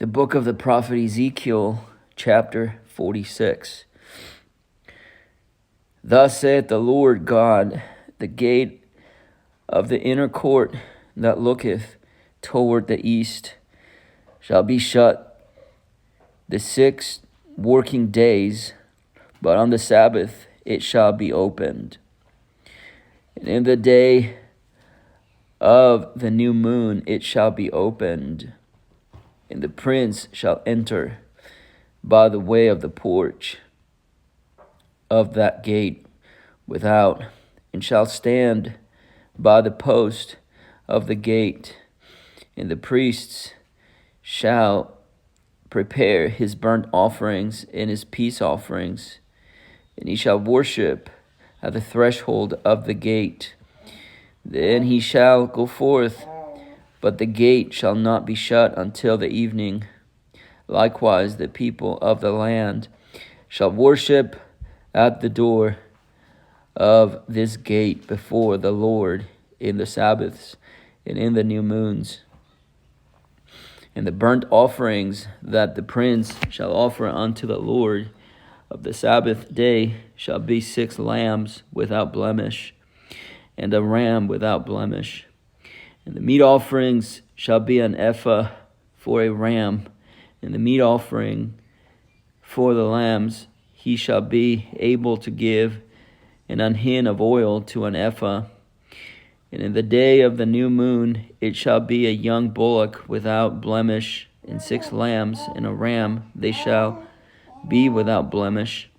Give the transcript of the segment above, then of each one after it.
The book of the prophet Ezekiel, chapter 46. Thus saith the Lord God, the gate of the inner court that looketh toward the east shall be shut the 6 working days, but on the Sabbath it shall be opened. And in the day of the new moon it shall be opened. And the prince shall enter by the way of the porch of that gate without, and shall stand by the post of the gate. And the priests shall prepare his burnt offerings and his peace offerings, and he shall worship at the threshold of the gate. Then he shall go forth, but the gate shall not be shut until the evening. Likewise, the people of the land shall worship at the door of this gate before the Lord in the Sabbaths and in the new moons. And the burnt offerings that the prince shall offer unto the Lord of the Sabbath day shall be 6 lambs without blemish, and a ram without blemish. And the meat offerings shall be an ephah for a ram, and the meat offering for the lambs he shall be able to give an hin of oil to an ephah. And in the day of the new moon it shall be a young bullock without blemish, and 6 lambs and a ram they shall be without blemish.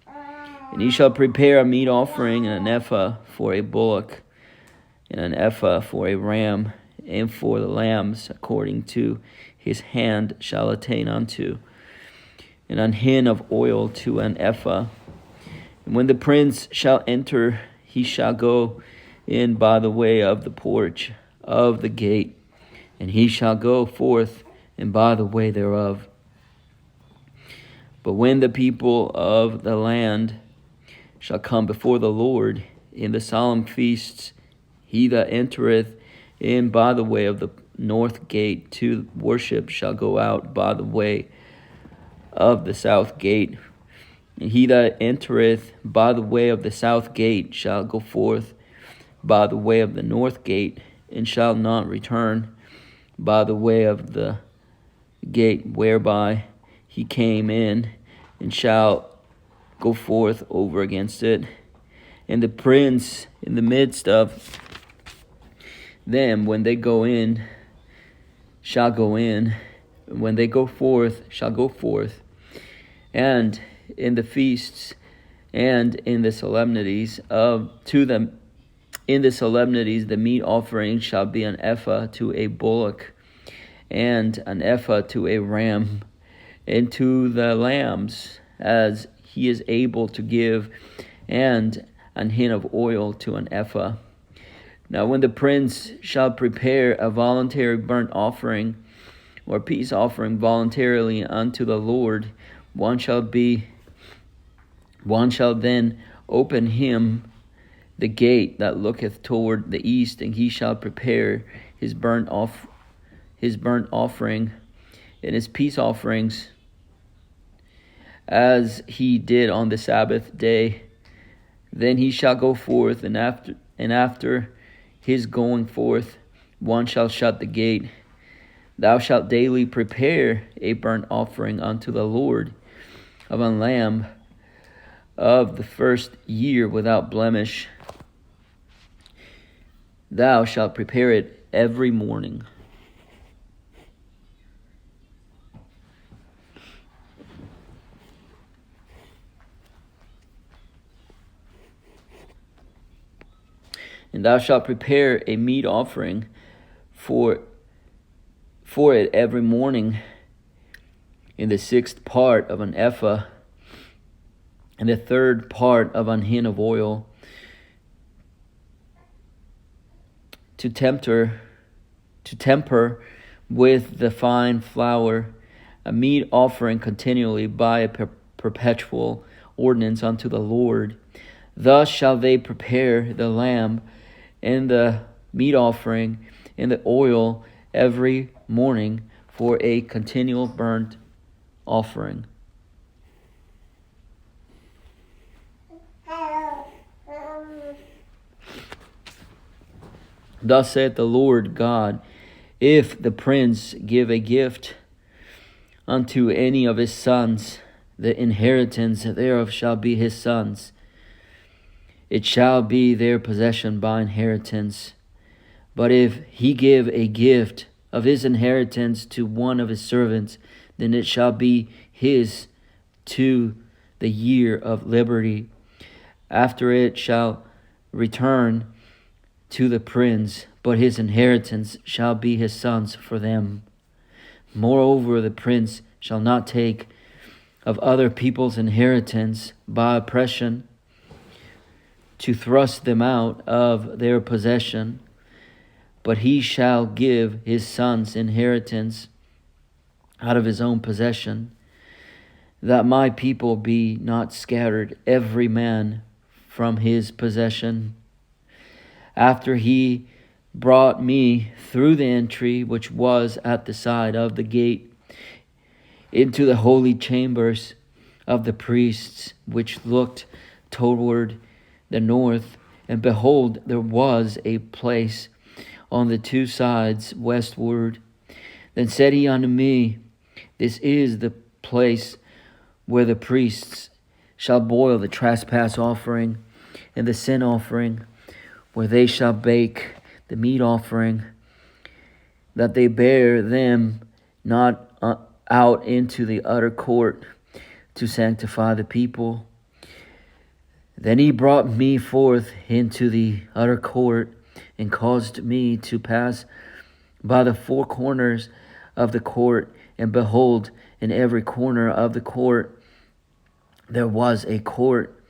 And he shall prepare a meat offering and an ephah for a bullock, and an ephah for a ram, and for the lambs according to his hand shall attain unto, and an hin of oil to an ephah. And when the prince shall enter, he shall go in by the way of the porch of the gate, and he shall go forth and by the way thereof. But when the people of the land shall come before the Lord in the solemn feasts, he that entereth in by the way of the north gate to worship shall go out by the way of the south gate. And he that entereth by the way of the south gate shall go forth by the way of the north gate, and shall not return by the way of the gate whereby he came in, and shall go forth over against it. And the prince in the midst of them, when they go in, shall go in, and when they go forth, shall go forth. And in the feasts and in the solemnities the meat offering shall be an ephah to a bullock, and an ephah to a ram, and to the lambs as he is able to give, and an hin of oil to an ephah. Now when the prince shall prepare a voluntary burnt offering or peace offering voluntarily unto the Lord, one shall then open him the gate that looketh toward the east, and he shall prepare his burnt offering and his peace offerings as he did on the Sabbath day. Then he shall go forth, and after his going forth, one shall shut the gate. Thou shalt daily prepare a burnt offering unto the Lord of a lamb of the first year without blemish. Thou shalt prepare it every morning. And thou shalt prepare a meat offering for it every morning in the 6th part of an ephah, and the 3rd part of an hin of oil, to temper with the fine flour, a meat offering continually by a perpetual ordinance unto the Lord. Thus shall they prepare the lamb and the meat offering and the oil every morning for a continual burnt offering. Thus saith the Lord God, if the prince give a gift unto any of his sons, the inheritance thereof shall be his sons. It shall be their possession by inheritance. But if he give a gift of his inheritance to one of his servants, then it shall be his to the year of liberty. After it shall return to the prince, but his inheritance shall be his sons for them. Moreover, the prince shall not take of other people's inheritance by oppression to thrust them out of their possession, but he shall give his sons inheritance out of his own possession, that my people be not scattered, every man from his possession. After he brought me through the entry which was at the side of the gate into the holy chambers of the priests, which looked toward the north, and behold, there was a place on the two sides westward. Then said he unto me, this is the place where the priests shall boil the trespass offering and the sin offering, where they shall bake the meat offering, that they bear them not out into the utter court to sanctify the people. Then he brought me forth into the utter court, and caused me to pass by the four corners of the court. And behold, in every corner of the court there was a court.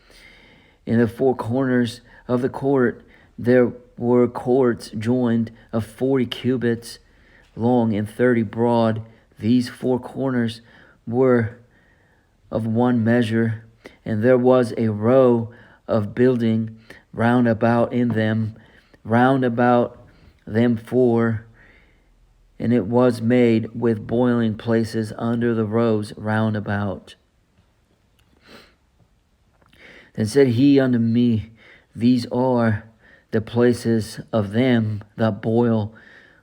In the four corners of the court there were courts joined of 40 cubits long and 30 broad. These four corners were of one measure, and there was a row of building round about them four, and it was made with boiling places under the rows round about. Then said he unto me, these are the places of them that boil,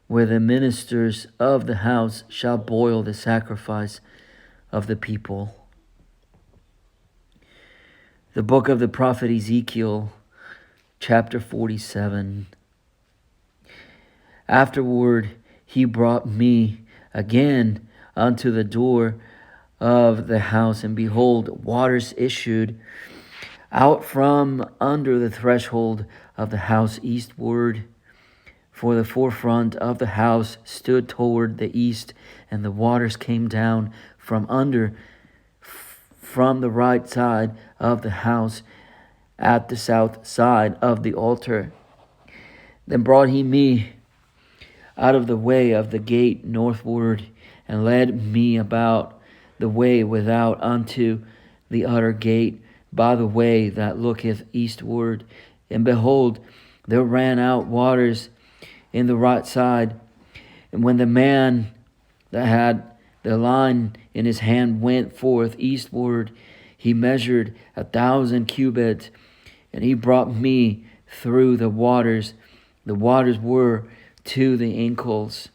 where the ministers of the house shall boil the sacrifice of the people. The book of the prophet Ezekiel, chapter 47. Afterward he brought me again unto the door of the house, and behold, waters issued out from under the threshold of the house eastward. For the forefront of the house stood toward the east, and the waters came down from the right side of the house at the south side of the altar. Then brought he me out of the way of the gate northward, and led me about the way without unto the utter gate, by the way that looketh eastward. And behold, there ran out waters in the right side. And when the man that had the line in his hand went forth eastward, he measured 1,000 cubits, and he brought me through the waters. The waters were to the ankles.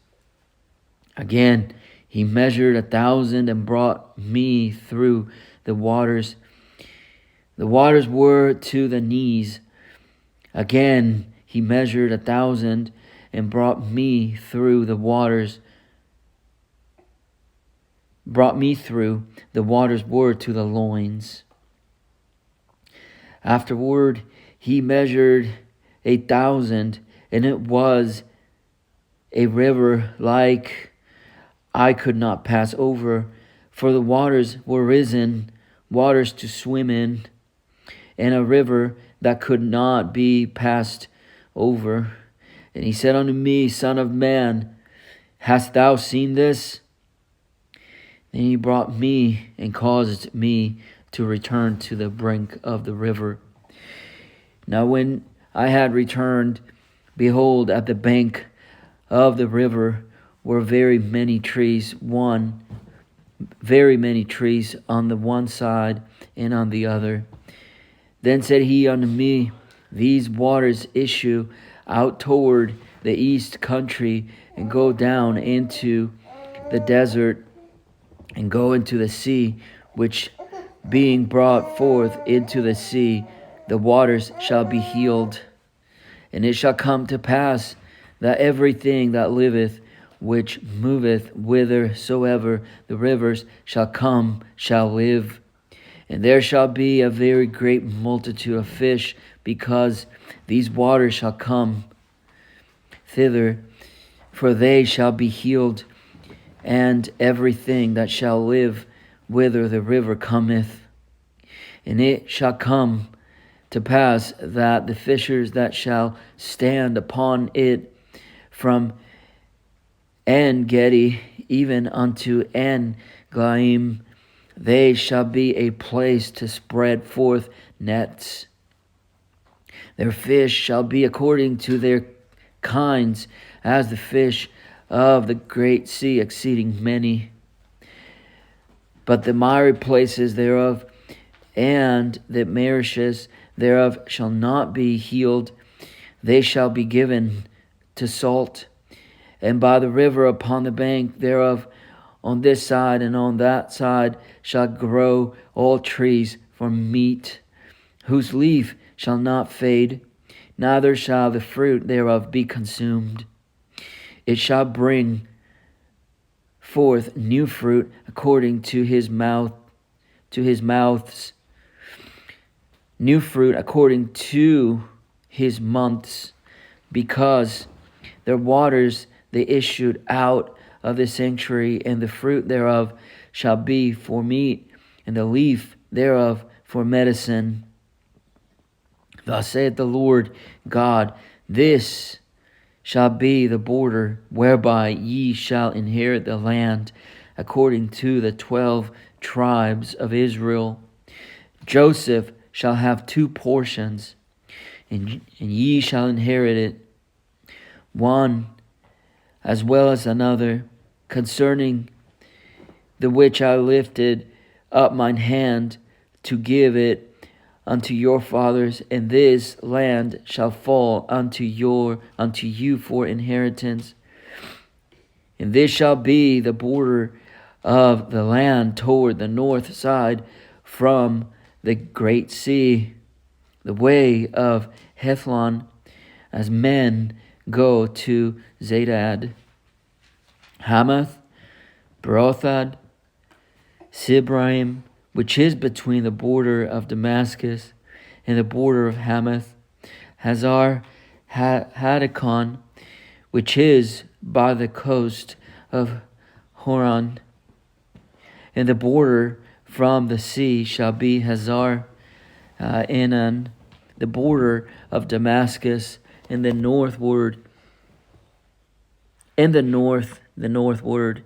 Again, he measured 1,000 and brought me through the waters. The waters were to the knees. Again, he measured 1,000 and brought me through the waters. The waters were to the loins. Afterward, he measured 1,000, and it was a river like I could not pass over, for the waters were risen, waters to swim in, and a river that could not be passed over. And he said unto me, Son of man, hast thou seen this? Then he brought me and caused me to return to the brink of the river. Now when I had returned, behold, at the bank of the river were very many trees, very many trees on the one side and on the other. Then said he unto me, These waters issue out toward the east country, and go down into the desert, and go into the sea, which being brought forth into the sea, the waters shall be healed. And it shall come to pass that everything that liveth, which moveth whithersoever the rivers shall come, shall live. And there shall be a very great multitude of fish, because these waters shall come thither, for they shall be healed, and everything that shall live whither the river cometh. And it shall come to pass that the fishers that shall stand upon it from En Gedi even unto En Glaim, they shall be a place to spread forth nets. Their fish shall be according to their kinds, as the fish of the great sea, exceeding many. But the miry places thereof and the marishes thereof shall not be healed. They shall be given to salt. And by the river upon the bank thereof, on this side and on that side, shall grow all trees for meat, whose leaf shall not fade, neither shall the fruit thereof be consumed. It shall bring forth new fruit according to his mouth's new fruit according to his months, because their waters they issued out of the sanctuary, and the fruit thereof shall be for meat, and the leaf thereof for medicine. Thus saith the Lord God, This shall be the border whereby ye shall inherit the land, according to the 12 tribes of Israel. Joseph shall have 2 portions, and ye shall inherit it, one as well as another, concerning the which I lifted up mine hand to give it unto your fathers, and this land shall fall unto you for inheritance. And this shall be the border of the land toward the north side from the great sea, the way of Hethlon, as men go to Zedad, Hamath, Berothad, Sibraim, which is between the border of Damascus and the border of Hamath, Hazar Hadakon, which is by the coast of Horan, and the border from the sea shall be Hazar Enan, the border of Damascus, and the northward, the northward,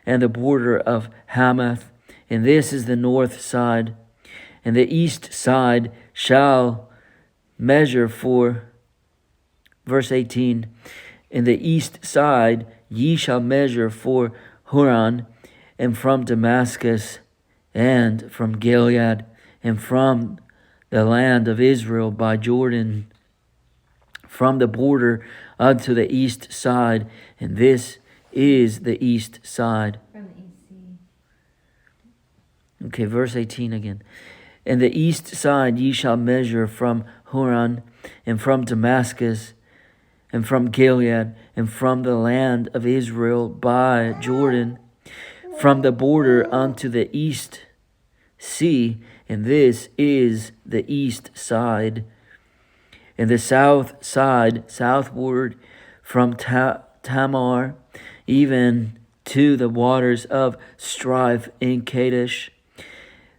and the border of Hamath, and this is the north side. And the east side shall measure for, verse 18, in the east side ye shall measure for Huran, and from Damascus, and from Gilead, and from the land of Israel by Jordan, from the border unto the east side, and this is the east side. From the EC. Okay, verse 18 again. And the east side ye shall measure from Huran, and from Damascus, and from Gilead, and from the land of Israel by Jordan, from the border unto the east sea, and this is the east side. And the south side, southward, from Tamar, even to the waters of strife in Kadesh,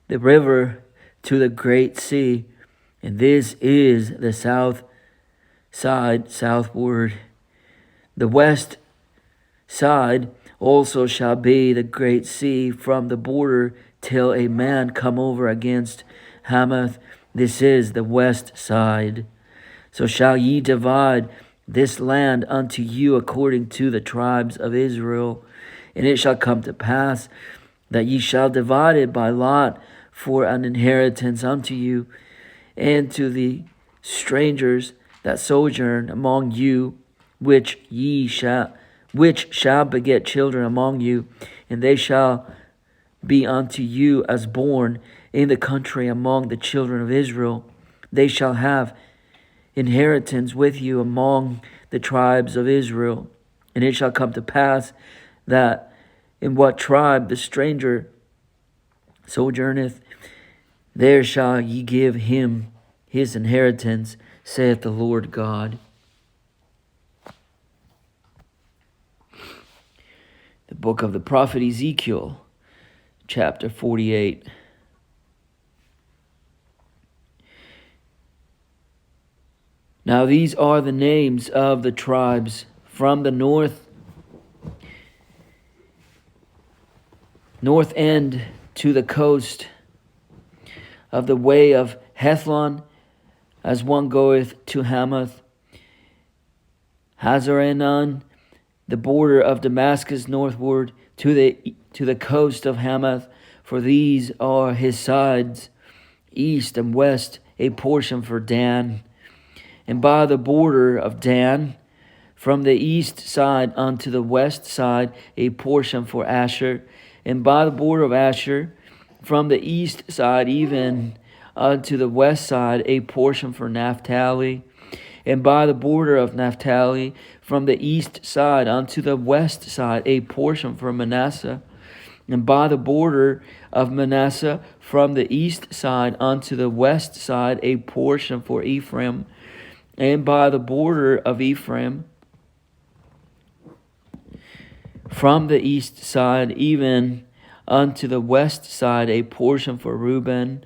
the river to the great sea, and this is the south side, southward. The west side also shall be the great sea from the border till a man come over against Hamath. This is the west side. So shall ye divide this land unto you according to the tribes of Israel. And it shall come to pass that ye shall divide it by lot for an inheritance unto you, and to the strangers that sojourn among you, which shall beget children among you, and they shall be unto you as born in the country among the children of Israel. They shall have inheritance with you among the tribes of Israel. And it shall come to pass that in what tribe the stranger sojourneth, there shall ye give him his inheritance, saith the Lord God. The book of the prophet Ezekiel, chapter 48. Now these are the names of the tribes from the north end to the coast of the way of Hethlon, as one goeth to Hamath, Hazarenan, the border of Damascus northward to the coast of Hamath, for these are his sides, east and west, a portion for Dan. And by the border of Dan, from the east side unto the west side, a portion for Asher. And by the border of Asher, from the east side even unto the west side, a portion for Naphtali. And by the border of Naphtali, from the east side unto the west side, a portion for Manasseh. And by the border of Manasseh, from the east side unto the west side, a portion for Ephraim. And by the border of Ephraim, from the east side even unto the west side, a portion for Reuben.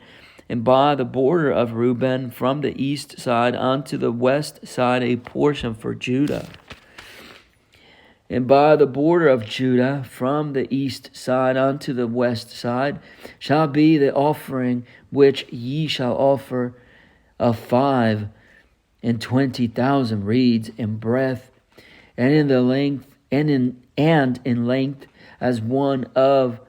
And by the border of Reuben, from the east side unto the west side, a portion for Judah. And by the border of Judah, from the east side unto the west side, shall be the offering which ye shall offer of 25,000 reeds in breadth, and in the length, and in length as one of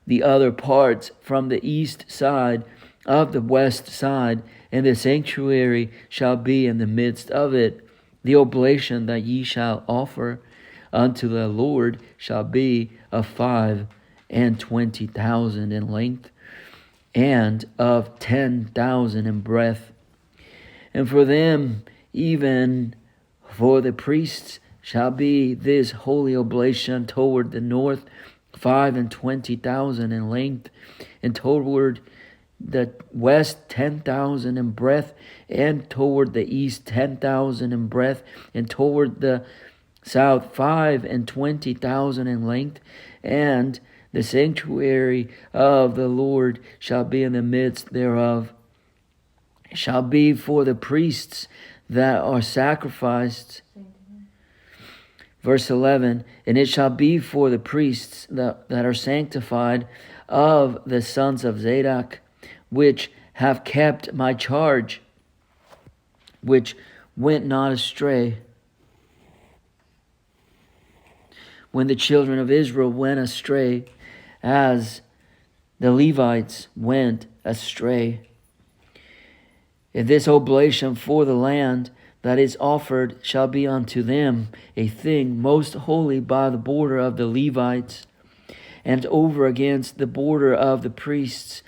the other parts, from the east side of the west side, and the sanctuary shall be in the midst of it. The oblation that ye shall offer unto the Lord shall be of 25,000 in length, and of 10,000 in breadth. And for them, even for the priests, shall be this holy oblation toward the north, 25,000 in length, and toward the west 10,000 in breadth, and toward the east 10,000 in breadth, and toward the south 25,000 in length. And the sanctuary of the Lord shall be in the midst thereof. It shall be for the priests that are sacrificed. Verse 11, and it shall be for the priests that are sanctified of the sons of Zadok, which have kept my charge, which went not astray. When the children of Israel went astray, as the Levites went astray. If this oblation for the land that is offered shall be unto them a thing most holy by the border of the Levites, and over against the border of the priests,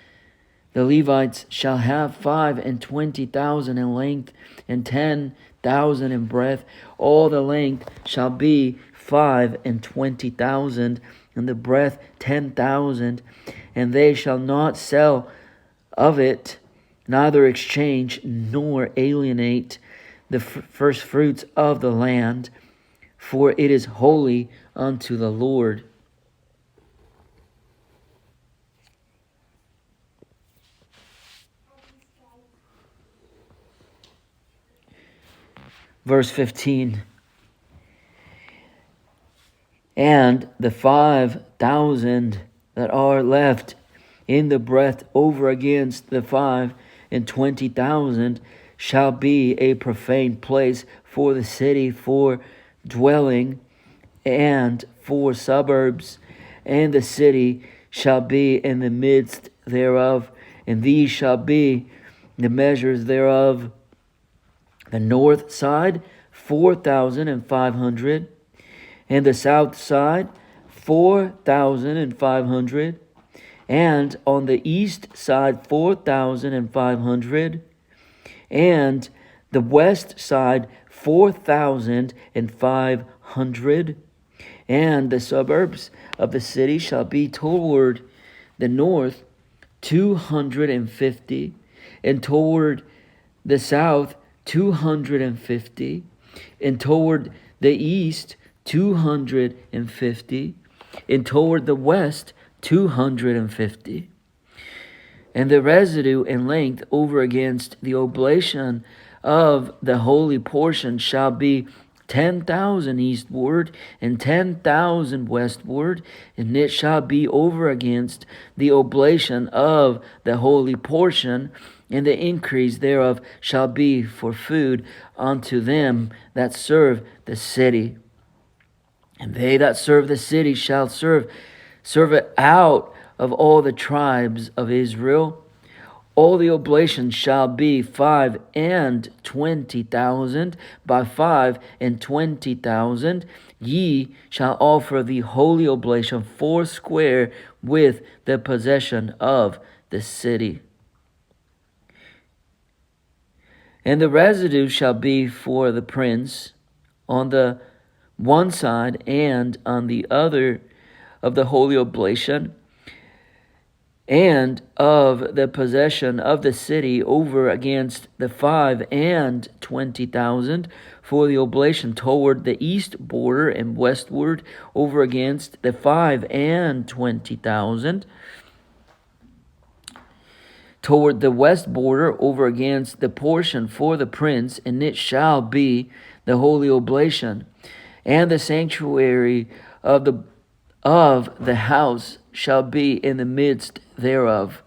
the Levites shall have 25,000 in length, and 10,000 in breadth. All the length shall be 25,000, and the breadth 10,000. And they shall not sell of it, neither exchange nor alienate the first fruits of the land, for it is holy unto the Lord. Verse 15. And the 5,000 that are left in the breadth over against the 25,000 shall be a profane place for the city, for dwelling, and for suburbs. And the city shall be in the midst thereof, and these shall be the measures thereof. The north side, 4,500, and the south side, 4,500, and on the east side, 4,500, and the west side, 4,500. And the suburbs of the city shall be toward the north, 250, and toward the south, 250, and toward the east, 250, and toward the west, 250. And the residue in length over against the oblation of the holy portion shall be 10,000 eastward and 10,000 westward, and it shall be over against the oblation of the holy portion, and the increase thereof shall be for food unto them that serve the city. And they that serve the city shall serve it out of all the tribes of Israel. All the oblations shall be 25,000 by 25,000. Ye shall offer the holy oblation foursquare with the possession of the city. And the residue shall be for the prince on the one side and on the other of the holy oblation, and of the possession of the city over against the 25,000 for the oblation toward the east border, and westward over against the 25,000 toward the west border over against the portion for the prince, and it shall be the holy oblation. And the sanctuary of the house shall be in the midst thereof.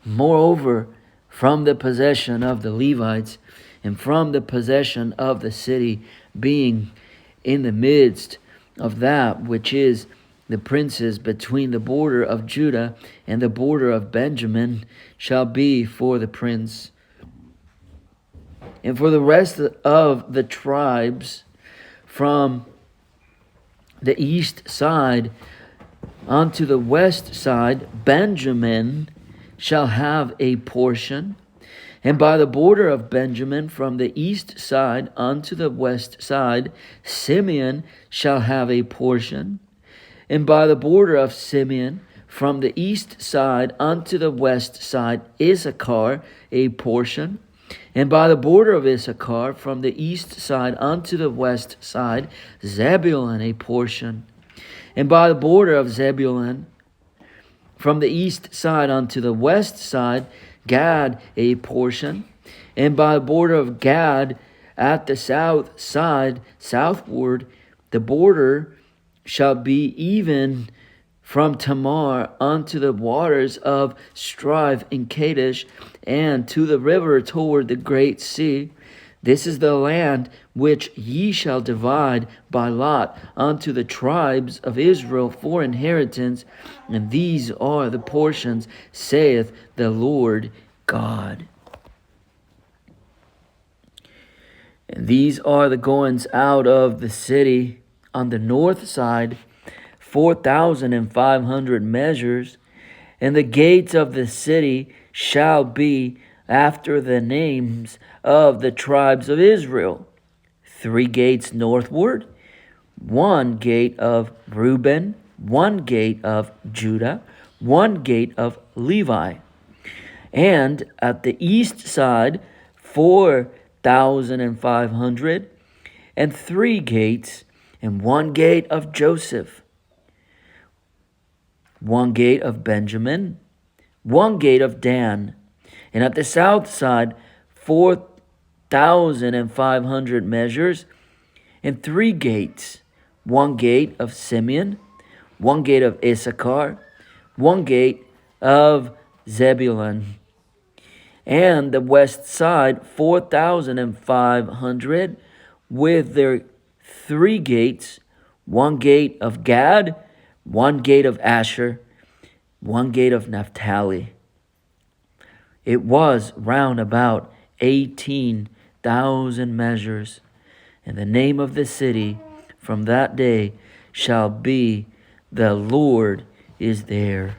Moreover, from the possession of the Levites, and from the possession of the city, being in the midst of that which is the princes between the border of Judah and the border of Benjamin, shall be for the prince. And for the rest of the tribes, from the east side unto the west side, Benjamin shall have a portion. And by the border of Benjamin, from the east side unto the west side, Simeon shall have a portion. And by the border of Simeon, from the east side unto the west side, Issachar a portion. And by the border of Issachar, from the east side unto the west side, Zebulun a portion. And by the border of Zebulun, from the east side unto the west side, Gad a portion. And by the border of Gad, at the south side, southward, the border shall be even from Tamar unto the waters of Strive in Kadesh, and to the river toward the great sea. This is the land which ye shall divide by lot unto the tribes of Israel for inheritance, and these are the portions, saith the Lord God. And these are the goings out of the city on the north side, 4,500 measures, and the gates of the city shall be after the names of the tribes of Israel. 3 gates northward, 1 gate of Reuben, 1 gate of Judah, 1 gate of Levi. And at the east side, 4,500, and 3 gates, and 1 gate of Joseph, 1 gate of Benjamin, 1 gate of Dan. And at the south side, 4,500 measures, and 3 gates, 1 gate of Simeon, 1 gate of Issachar, 1 gate of Zebulun. And the west side, 4,500, with their 3 gates, 1 gate of Gad, 1 gate of Asher, 1 gate of Naphtali. It was round about 18,000 measures. And the name of the city from that day shall be, The Lord is there.